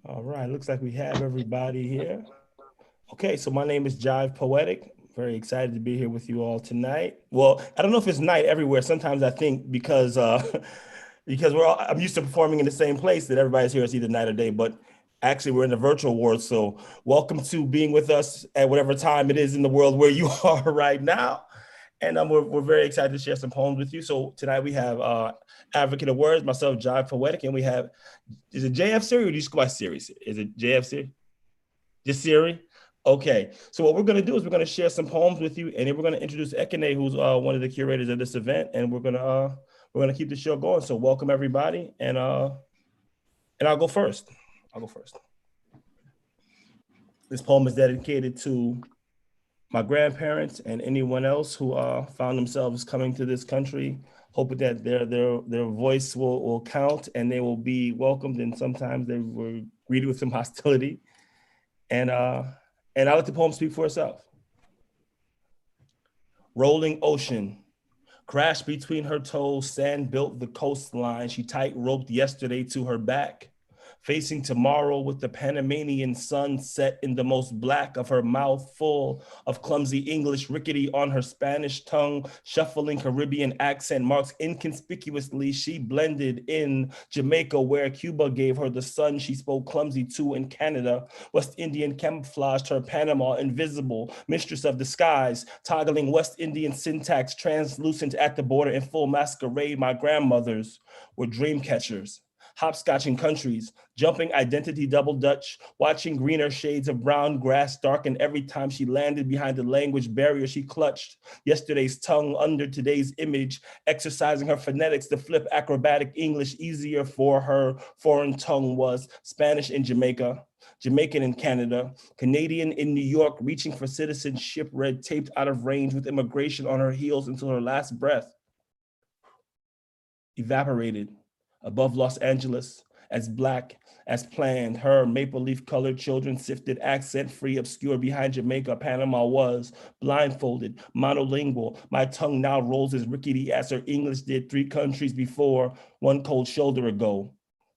All right, looks like we have everybody here. Okay, so my name is Jive Poetic. Very excited to be here with you all tonight. Well, I don't know if it's night everywhere. Sometimes I think because because I'm used to performing in the same place that everybody's here. It's either night or day, but actually we're in the virtual world. So welcome to being with us at whatever time it is in the world where you are right now. And we're very excited to share some poems with you. So tonight we have Advocate of Words, myself, Jive Poetic, and we have, is it JF Siri or do you just go by Siri? Is it JF Siri? Just Siri? Okay. So what we're going to do is we're going to share some poems with you, and then we're going to introduce Ekene, who's one of the curators of this event, and we're gonna keep the show going. So welcome everybody, and I'll go first. I'll go first. This poem is dedicated to my grandparents and anyone else who found themselves coming to this country, hoping that their voice will count and they will be welcomed. And sometimes they were greeted with some hostility. And I'll let the poem speak for itself. Rolling ocean, crashed between her toes, sand built the coastline. She tight roped yesterday to her back. Facing tomorrow with the Panamanian sun set in the most black of her mouth, full of clumsy English, rickety on her Spanish tongue, shuffling Caribbean accent marks inconspicuously. She blended in Jamaica, where Cuba gave her the sun she spoke clumsy to in Canada. West Indian camouflaged her Panama, invisible, mistress of the skies, toggling West Indian syntax, translucent at the border in full masquerade. My grandmothers were dream catchers, hopscotching countries, jumping identity double Dutch, watching greener shades of brown grass darken every time she landed behind the language barrier she clutched. Yesterday's tongue under today's image, exercising her phonetics to flip acrobatic English easier for her. Foreign tongue was Spanish in Jamaica, Jamaican in Canada, Canadian in New York, reaching for citizenship, red taped out of range with immigration on her heels until her last breath evaporated above Los Angeles, as black as planned. Her maple leaf colored children sifted accent free, obscure behind Jamaica. Panama was blindfolded, monolingual. My tongue now rolls as rickety as her English did 3 countries before, one cold shoulder ago.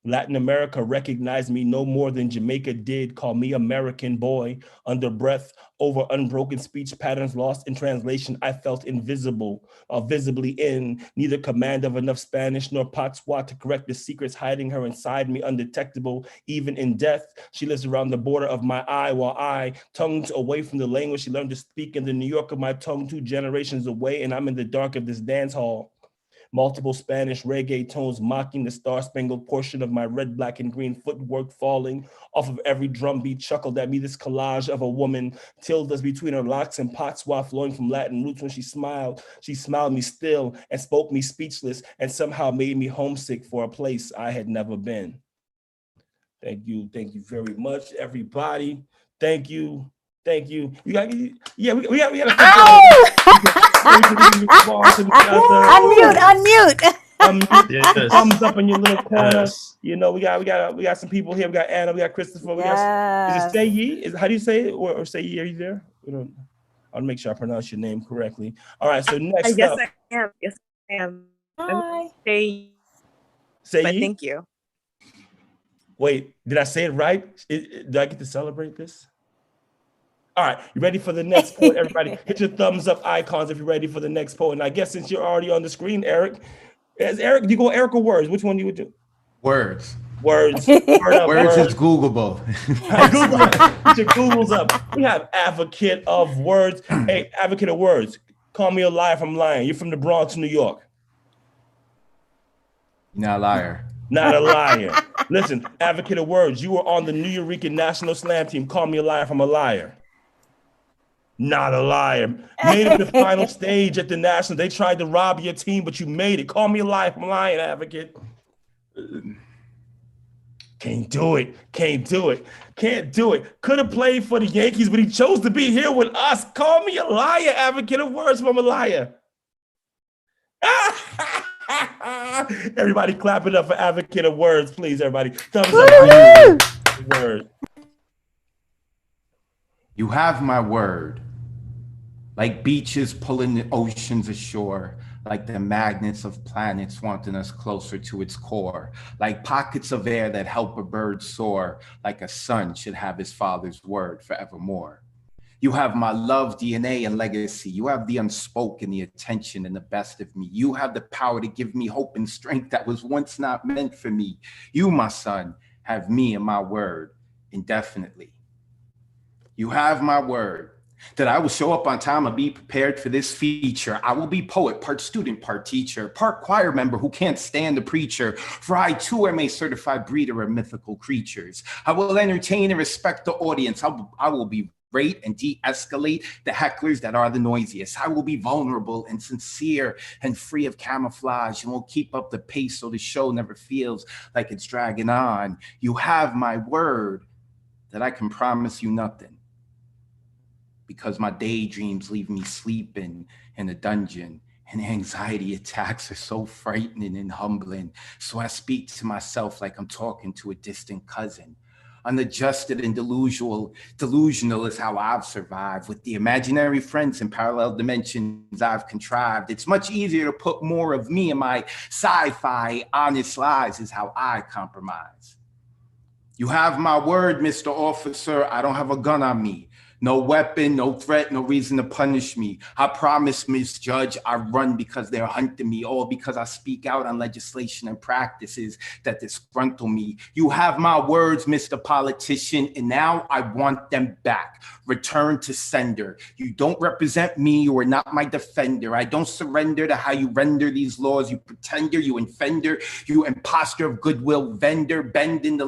Latin America recognized me no more than Jamaica did. Call me American boy. Under breath, over unbroken speech patterns lost in translation, I felt invisible, visibly in neither command of enough Spanish nor patois to correct the secrets hiding her inside me, undetectable. Even in death, she lives around the border of my eye, while I, tongued away from the language she learned to speak in the New York of my tongue, 2 generations away, and I'm in the dark of this dance hall. Multiple Spanish reggae tones mocking the star-spangled portion of my red, black, and green footwork falling off of every drum beat chuckled at me, this collage of a woman, tildes between her locks and patois flowing from Latin roots. When she smiled me still and spoke me speechless and somehow made me homesick for a place I had never been. Thank you very much, everybody. Thank you. Thank you. You got, yeah, we got a couple Unmute, unmute. thumbs up in your little corner. Yes. You know, we got some people here. We got Anna, we got Christopher, we got, is it Say Ye? How do you say it? Or Say Ye, are you there? I'll make sure I pronounce your name correctly. All right, so next yes, up. I am. Yes, I am. Hi. Say Ye? thank you. Wait, did I say it right? Did I get to celebrate this? All right, you ready for the next poet? Everybody, hit your thumbs up icons if you're ready for the next poet. And I guess since you're already on the screen, Eric, do you go Eric or Words? Which one you would do? Words. Words. Words is Googleable. Google, put your Googles up. We have Advocate of Words. Hey, Advocate of Words, call me a liar if I'm lying. You're from the Bronx, New York. Not a liar. Not a liar. Listen, Advocate of Words, you were on the Nuyorican national slam team. Call me a liar if I'm a liar. Not a liar. Made it to the final stage at the national. They tried to rob your team, but you made it. Call me a liar if I'm lying, Advocate. Can't do it. Can't do it. Can't do it. Could have played for the Yankees, but he chose to be here with us. Call me a liar, Advocate of Words if I'm a liar. Everybody clap it up for Advocate of Words, please, everybody. Thumbs up. Word. You have my word. Like beaches pulling the oceans ashore, like the magnets of planets wanting us closer to its core, like pockets of air that help a bird soar, like a son should have his father's word forevermore. You have my love, DNA, and legacy. You have the unspoken, the attention, and the best of me. You have the power to give me hope and strength that was once not meant for me. You, my son, have me and my word indefinitely. You have my word that I will show up on time and be prepared for this feature. I will be poet, part student, part teacher, part choir member who can't stand the preacher. For I too am a certified breeder of mythical creatures. I will entertain and respect the audience. I will be rate and de-escalate the hecklers that are the noisiest. I will be vulnerable and sincere and free of camouflage and will keep up the pace so the show never feels like it's dragging on. You have my word that I can promise you nothing, because my daydreams leave me sleeping in a dungeon and anxiety attacks are so frightening and humbling. So I speak to myself like I'm talking to a distant cousin. Unadjusted and delusional is how I've survived. With the imaginary friends in parallel dimensions I've contrived, it's much easier to put more of me in my sci-fi. Honest lies is how I compromise. You have my word, Mr. Officer. I don't have a gun on me. No weapon, no threat, no reason to punish me. I promise, Miss Judge, I run because they're hunting me, all because I speak out on legislation and practices that disgruntle me. You have my words, Mr. Politician, and now I want them back. Return to sender. You don't represent me. You are not my defender. I don't surrender to how you render these laws. You pretender, you offender, you imposter of goodwill vendor, bending the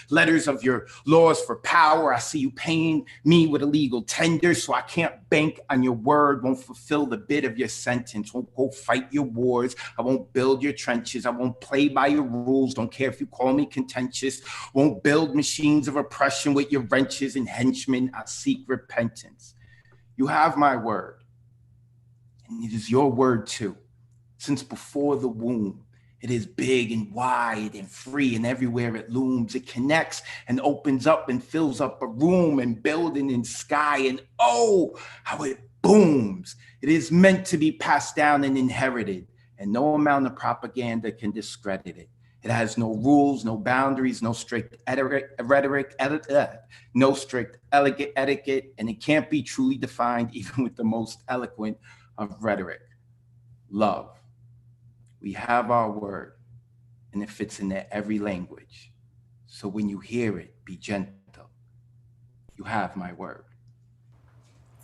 letters of your laws for power. I see you paying me with illegal tender, so I can't bank on your word, won't fulfill the bid of your sentence, won't go fight your wars, I won't build your trenches, I won't play by your rules, don't care if you call me contentious, won't build machines of oppression with your wrenches and henchmen, I seek repentance. You have my word, and it is your word too, since before the womb. It is big and wide and free, and everywhere it looms, it connects and opens up and fills up a room and building and sky, and oh, how it booms. It is meant to be passed down and inherited, and no amount of propaganda can discredit it. It has no rules, no boundaries, no strict rhetoric, no strict etiquette, and it can't be truly defined even with the most eloquent of rhetoric. Love. We have our word, and it fits in every language. So when you hear it, be gentle. You have my word.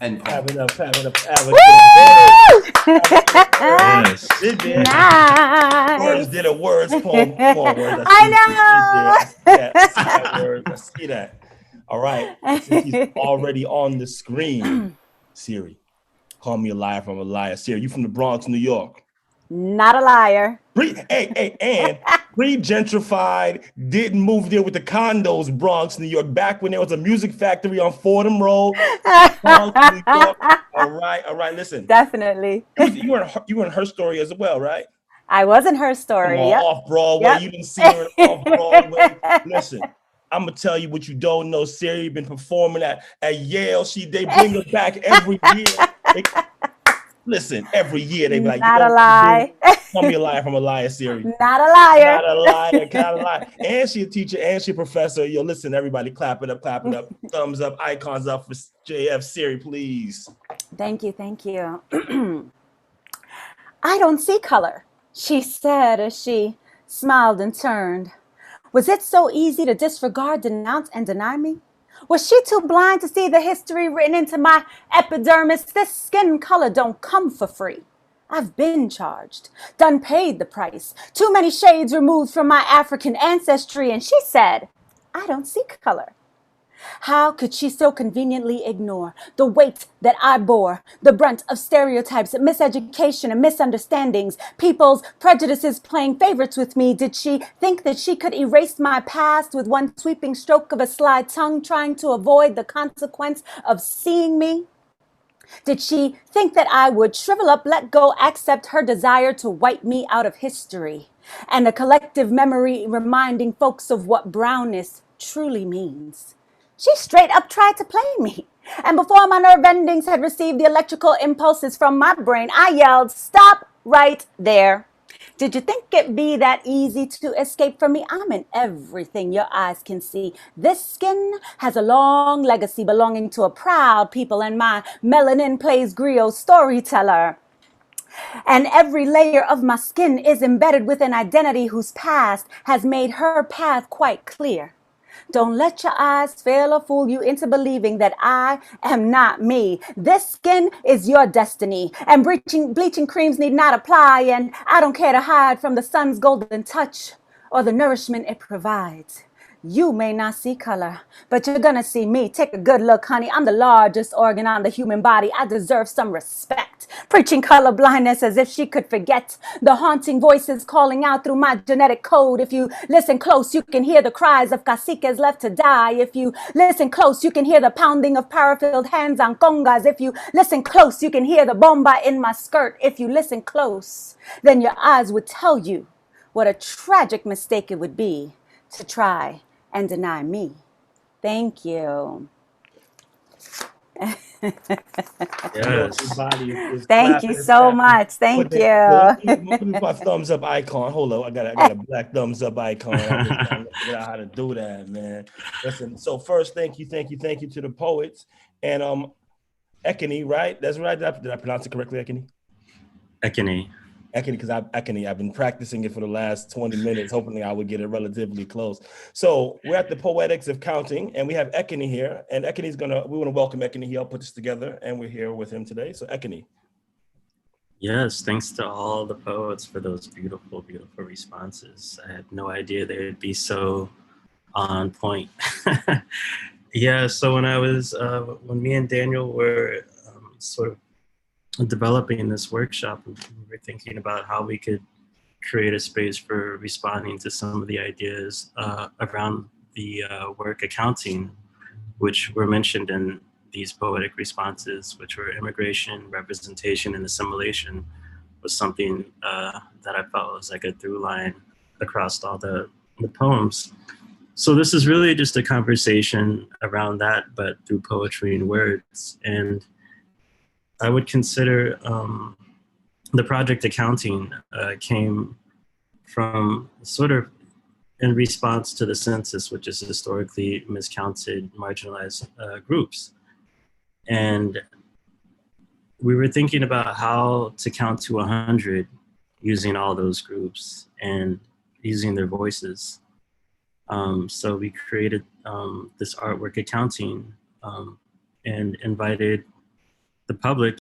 And Have it up. Yes. Nice. Words did a words poem forward. I know. I see that. All right. Since he's already on the screen, Siri, call me a liar from a liar. Siri, you from the Bronx, New York. Not a liar. And pre-gentrified, didn't move there with the condos, Bronx, New York, back when there was a music factory on Fordham Road, Bronx, New York. All right, listen. Definitely. You were in Her Story as well, right? I was in Her Story. Yep. Off Broadway. Yep. You didn't see her off Broadway. Listen, I'm gonna tell you what you don't know. Siri been performing at Yale. They bring her back every year. Listen, every year they be like, not a lie. Call me a liar from a liar, Siri. Not a liar. Not a liar, not a liar. And she a teacher, and she a professor. Yo, listen, everybody, clap it up. Thumbs up, icons up for JF Siri, please. Thank you. I don't see color, she said as she smiled and turned. Was it so easy to disregard, denounce, and deny me? Was she too blind to see the history written into my epidermis? This skin color don't come for free. I've been charged, done paid the price. Too many shades removed from my African ancestry. And she said, I don't see color. How could she so conveniently ignore the weight that I bore, the brunt of stereotypes, miseducation, and misunderstandings, people's prejudices playing favorites with me? Did she think that she could erase my past with one sweeping stroke of a sly tongue, trying to avoid the consequence of seeing me? Did she think that I would shrivel up, let go, accept her desire to wipe me out of history, and a collective memory reminding folks of what brownness truly means? She straight up tried to play me. And before my nerve endings had received the electrical impulses from my brain, I yelled, stop right there. Did you think it'd be that easy to escape from me? I'm in everything your eyes can see. This skin has a long legacy belonging to a proud people, and my melanin plays griot storyteller. And every layer of my skin is embedded with an identity whose past has made her path quite clear. Don't let your eyes fail or fool you into believing that I am not me. This skin is your destiny, and bleaching creams need not apply, and I don't care to hide from the sun's golden touch or the nourishment it provides. You may not see color, but you're gonna see me. Take a good look, honey. I'm the largest organ on the human body. I deserve some respect. Preaching color blindness as if she could forget the haunting voices calling out through my genetic code. If you listen close, you can hear the cries of caciques left to die. If you listen close, you can hear the pounding of power-filled hands on congas. If you listen close, you can hear the bomba in my skirt. If you listen close, then your eyes would tell you what a tragic mistake it would be to try and deny me. Thank you. Yes. Everybody is Thank you so much. Thank you. Use my thumbs up icon. Hold on, I got a black thumbs up icon. I'm just trying to figure out how to do that, man. Listen, so first, thank you to the poets and Ekene, right? That's right. Did I pronounce it correctly, Ekene? Ekene. Ekene, because I've been practicing it for the last 20 minutes, hoping I would get it relatively close. So we're at the Poetics of Counting, and we have Ekene here, and we want to welcome Ekene. He'll put this together, and we're here with him today. So Ekene. Yes, thanks to all the poets for those beautiful, beautiful responses. I had no idea they would be so on point. Yeah, so when me and Daniel were sort of developing this workshop, we were thinking about how we could create a space for responding to some of the ideas around the work accounting, which were mentioned in these poetic responses, which were immigration, representation, and assimilation, was something that I felt was like a through line across all the poems. So this is really just a conversation around that, but through poetry and words. And I would consider the project accounting came from sort of in response to the census, which is historically miscounted, marginalized groups. And we were thinking about how to count to 100 using all those groups and using their voices. So we created this artwork accounting and invited the public